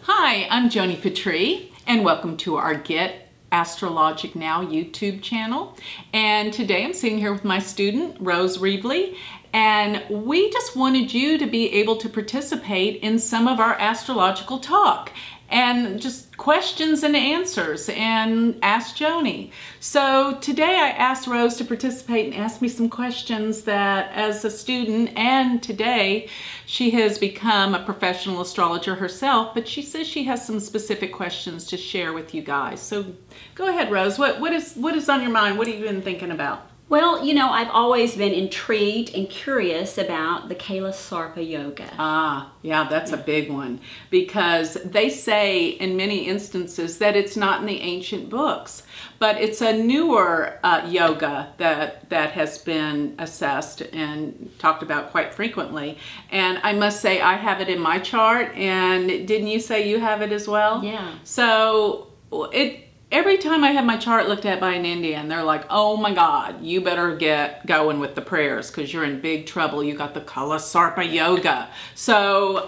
Hi, I'm Joni Patry, and welcome to our Get Astrologic Now YouTube channel. And today I'm sitting here with my student, Rose Reveley, and we just wanted you to be able to participate in some of our astrological talk and just questions and answers and ask Joni. So today I asked Rose to participate and ask me some questions that as a student, and today she has become a professional astrologer herself, but she says she has some specific questions to share with you guys. So go ahead, Rose. What is on your mind? What have you been thinking about? Well, you know, I've always been intrigued and curious about the Sarpa yoga. Yeah, that's a big one, because they say in many instances that it's not in the ancient books, but it's a newer yoga that has been assessed and talked about quite frequently. And I must say I have it in my chart, and didn't you say you have it as well? Yeah. So every time I have my chart looked at by an Indian, they're like, oh my God, you better get going with the prayers because you're in big trouble. You got the Sarpa yoga. So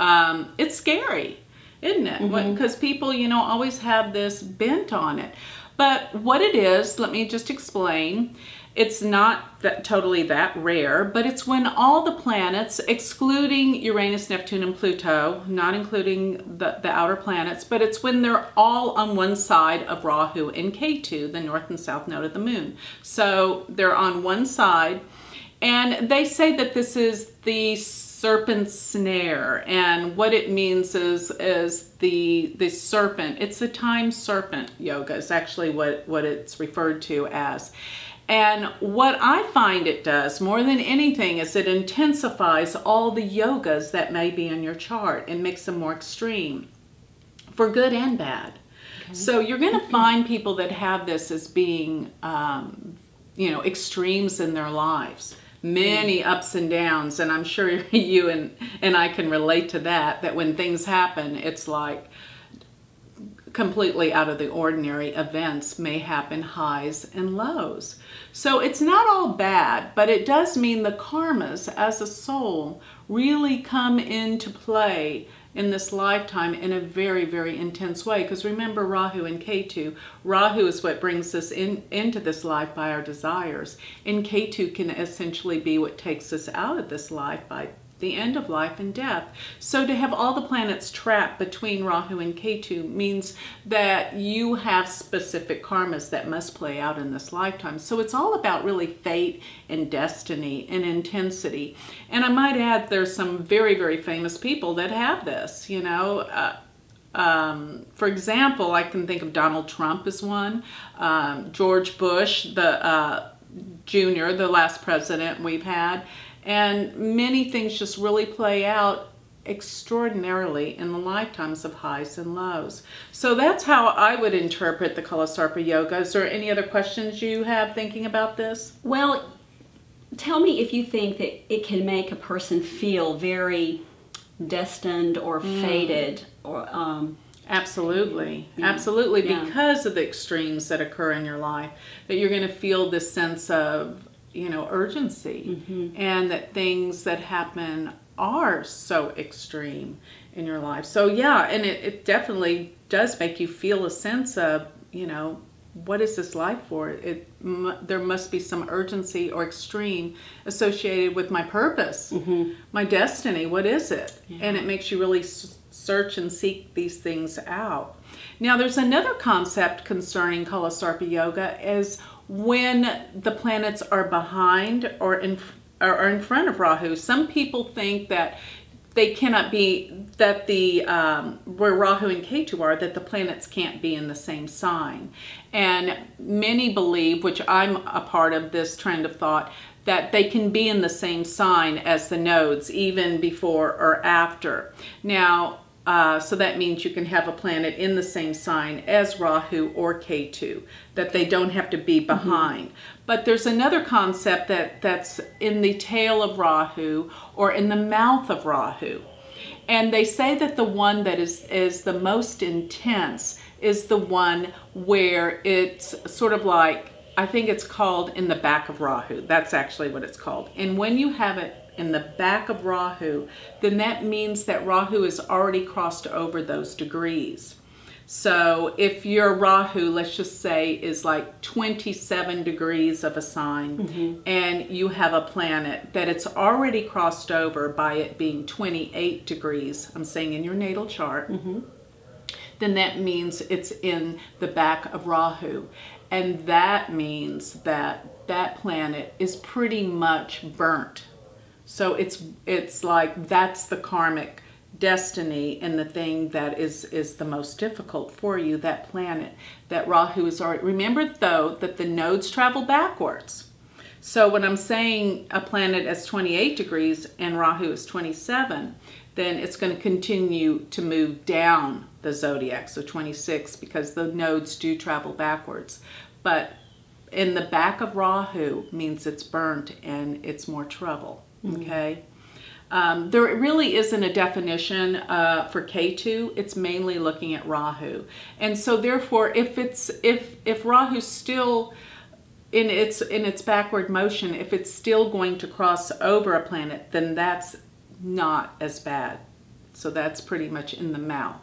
it's scary, isn't it? Because people, you know, always have this bent on it. But what it is, let me just explain. It's not totally that rare, but it's when all the planets, excluding Uranus, Neptune, and Pluto, not including the outer planets, but it's when they're all on one side of Rahu and Ketu, the north and south node of the moon. So they're on one side, and they say that this is the serpent snare, and what it means is the serpent. It's the time serpent yoga is actually what it's referred to as. And what I find it does more than anything is it intensifies all the yogas that may be in your chart and makes them more extreme, for good and bad. Okay. So you're going to find people that have this as being, you know, extremes in their lives. Many ups and downs, and I'm sure you and I can relate to that when things happen, it's like completely out of the ordinary events may happen, highs and lows. So it's not all bad, but it does mean the karmas as a soul really come into play in this lifetime in a very, very intense way. Because remember Rahu and Ketu, Rahu is what brings us into this life by our desires, and Ketu can essentially be what takes us out of this life by the end of life and death. So to have all the planets trapped between Rahu and Ketu means that you have specific karmas that must play out in this lifetime. So it's all about really fate and destiny and intensity. And I might add there's some very, very famous people that have this, you know. For example, I can think of Donald Trump as one, George Bush, the Jr., the last president we've had. And many things just really play out extraordinarily in the lifetimes of highs and lows. So that's how I would interpret the Sarpa yoga. Is there any other questions you have thinking about this? Well, tell me if you think that it can make a person feel very destined or fated or Absolutely. Absolutely. Because of the extremes that occur in your life, that you're going to feel this sense of, you know, urgency, and that things that happen are so extreme in your life. So yeah, and it definitely does make you feel a sense of, you know, what is this life for? There must be some urgency or extreme associated with my purpose, my destiny. What is it? Yeah. And it makes you really search and seek these things out. Now there's another concept concerning Sarpa yoga is when the planets are behind or in front of Rahu. Some people think that they cannot be, that where Rahu and Ketu are, that the planets can't be in the same sign. And many believe, which I'm a part of this trend of thought, that they can be in the same sign as the nodes, even before or after. Now, so that means you can have a planet in the same sign as Rahu or Ketu, that they don't have to be behind. But there's another concept that's in the tail of Rahu or in the mouth of Rahu. And they say that the one that is the most intense is the one where it's sort of like, I think it's called in the back of Rahu. That's actually what it's called. And when you have it in the back of Rahu, then that means that Rahu has already crossed over those degrees. So if your Rahu, let's just say, is like 27 degrees of a sign, and you have a planet that it's already crossed over by it being 28 degrees, I'm saying in your natal chart, then that means it's in the back of Rahu. And that means that that planet is pretty much burnt. So it's like that's the karmic destiny and the thing that is the most difficult for you, that planet, that Rahu is already. Remember though that the nodes travel backwards. So when I'm saying a planet is 28 degrees and Rahu is 27, then it's going to continue to move down the zodiac, so 26, because the nodes do travel backwards. But in the back of Rahu means it's burnt and it's more trouble, okay? There really isn't a definition for Ketu. It's mainly looking at Rahu. And so therefore, if Rahu's still in its backward motion, if it's still going to cross over a planet, then that's not as bad. So that's pretty much in the mouth.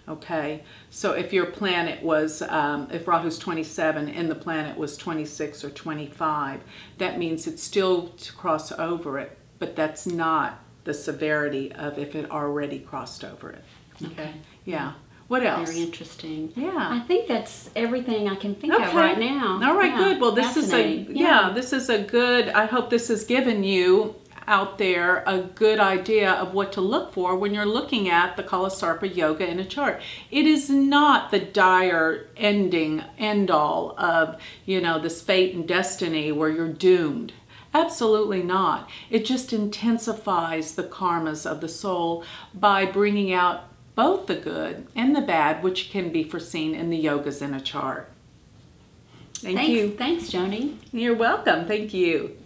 Okay, so if your planet was, if Rahu's 27 and the planet was 26 or 25, that means it's still to cross over it, but that's not the severity of if it already crossed over it. Okay, yeah. What else? Very interesting. Yeah. I think that's everything I can think of right now. All right, yeah. good. Well, this is this is a good, I hope this has given you out there a good idea of what to look for when you're looking at the Kala Sarpa yoga in a chart. It is not the dire end all of, you know, this fate and destiny where you're doomed. Absolutely not. It just intensifies the karmas of the soul by bringing out both the good and the bad, which can be foreseen in the yogas in a chart. Thank you. Thanks, Joni. You're welcome. Thank you.